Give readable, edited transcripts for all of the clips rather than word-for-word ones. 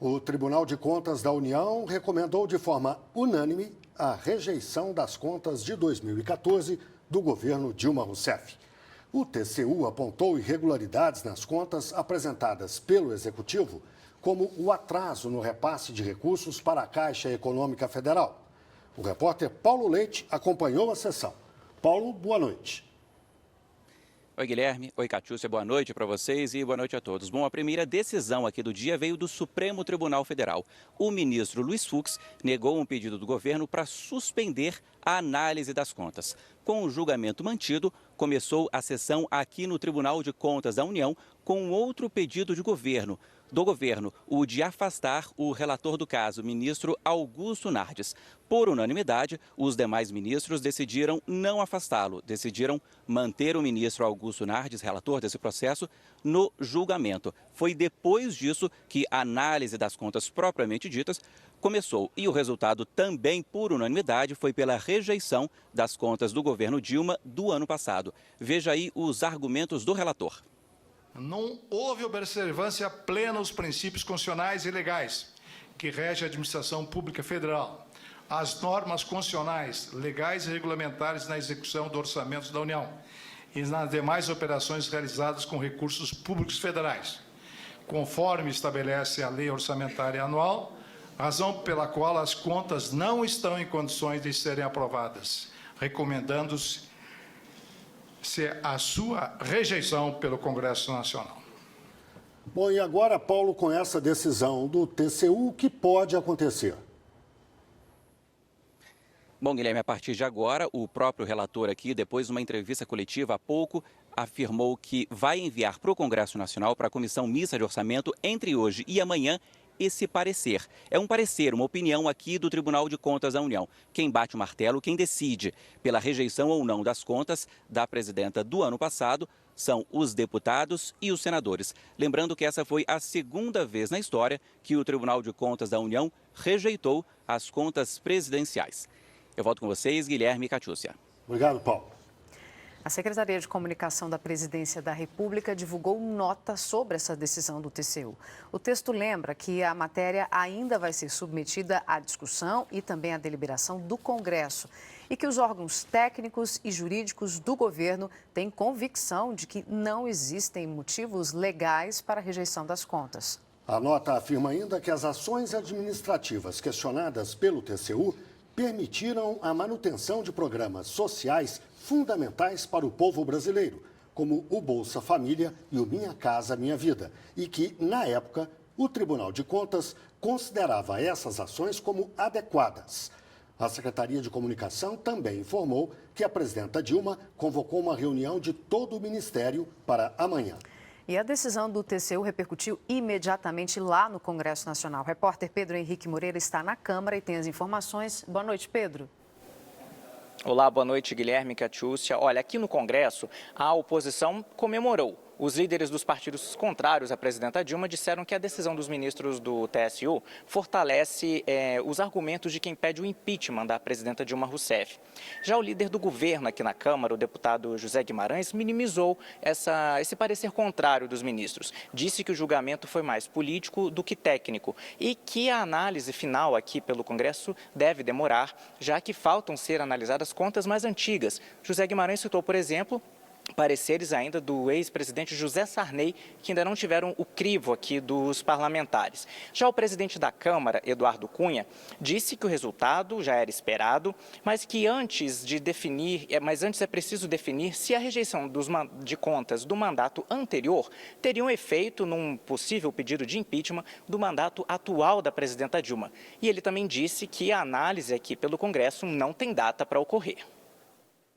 O Tribunal de Contas da União recomendou de forma unânime a rejeição das contas de 2014 do governo Dilma Rousseff. O TCU apontou irregularidades nas contas apresentadas pelo Executivo, como o atraso no repasse de recursos para a Caixa Econômica Federal. O repórter Paulo Leite acompanhou a sessão. Paulo, boa noite. Oi, Guilherme. Oi, Catiúcia. Boa noite para vocês e boa noite a todos. Bom, a primeira decisão aqui do dia veio do Supremo Tribunal Federal. O ministro Luiz Fux negou um pedido do governo para suspender a análise das contas. Com o julgamento mantido, começou a sessão aqui no Tribunal de Contas da União com outro pedido do governo, o de afastar o relator do caso, ministro Augusto Nardes. Por unanimidade, os demais ministros decidiram não afastá-lo, decidiram manter o ministro Augusto Nardes, relator desse processo, no julgamento. Foi depois disso que a análise das contas propriamente ditas começou. E o resultado, também por unanimidade, foi pela rejeição das contas do governo Dilma do ano passado. Veja aí os argumentos do relator. Não houve observância plena aos princípios constitucionais e legais que regem a administração pública federal, as normas constitucionais, legais e regulamentares na execução do orçamento da União e nas demais operações realizadas com recursos públicos federais, conforme estabelece a Lei Orçamentária Anual, razão pela qual as contas não estão em condições de serem aprovadas, recomendando-se a sua rejeição pelo Congresso Nacional. Bom, e agora, Paulo, com essa decisão do TCU, o que pode acontecer? Bom, Guilherme, a partir de agora, o próprio relator aqui, depois de uma entrevista coletiva há pouco, afirmou que vai enviar para o Congresso Nacional, para a Comissão Mista de Orçamento, entre hoje e amanhã, esse parecer. É um parecer, uma opinião aqui do Tribunal de Contas da União. Quem bate o martelo, quem decide pela rejeição ou não das contas da presidenta do ano passado, são os deputados e os senadores. Lembrando que essa foi a segunda vez na história que o Tribunal de Contas da União rejeitou as contas presidenciais. Eu volto com vocês, Guilherme e Catiúcia. Obrigado, Paulo. A Secretaria de Comunicação da Presidência da República divulgou nota sobre essa decisão do TCU. O texto lembra que a matéria ainda vai ser submetida à discussão e também à deliberação do Congresso e que os órgãos técnicos e jurídicos do governo têm convicção de que não existem motivos legais para a rejeição das contas. A nota afirma ainda que as ações administrativas questionadas pelo TCU permitiram a manutenção de programas sociais fundamentais para o povo brasileiro, como o Bolsa Família e o Minha Casa Minha Vida, e que, na época, o Tribunal de Contas considerava essas ações como adequadas. A Secretaria de Comunicação também informou que a presidenta Dilma convocou uma reunião de todo o Ministério para amanhã. E a decisão do TCU repercutiu imediatamente lá no Congresso Nacional. O repórter Pedro Henrique Moreira está na Câmara e tem as informações. Boa noite, Pedro. Olá, boa noite, Guilherme, Catiúcia. Olha, aqui no Congresso, a oposição comemorou. Os líderes dos partidos contrários à presidenta Dilma disseram que a decisão dos ministros do TSU fortalece os argumentos de quem pede o impeachment da presidenta Dilma Rousseff. Já o líder do governo aqui na Câmara, o deputado José Guimarães, minimizou esse parecer contrário dos ministros. Disse que o julgamento foi mais político do que técnico e que a análise final aqui pelo Congresso deve demorar, já que faltam ser analisadas contas mais antigas. José Guimarães citou, por exemplo, pareceres ainda do ex-presidente José Sarney, que ainda não tiveram o crivo aqui dos parlamentares. Já o presidente da Câmara, Eduardo Cunha, disse que o resultado já era esperado, mas que antes é preciso definir se a rejeição de contas do mandato anterior teria um efeito num possível pedido de impeachment do mandato atual da presidenta Dilma. E ele também disse que a análise aqui pelo Congresso não tem data para ocorrer.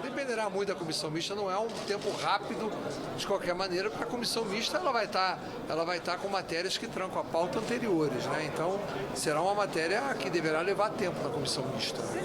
Dependerá muito da comissão mista, não é um tempo rápido de qualquer maneira, porque a comissão mista ela vai estar com matérias que trancam a pauta anteriores, né? Então será uma matéria que deverá levar tempo na comissão mista.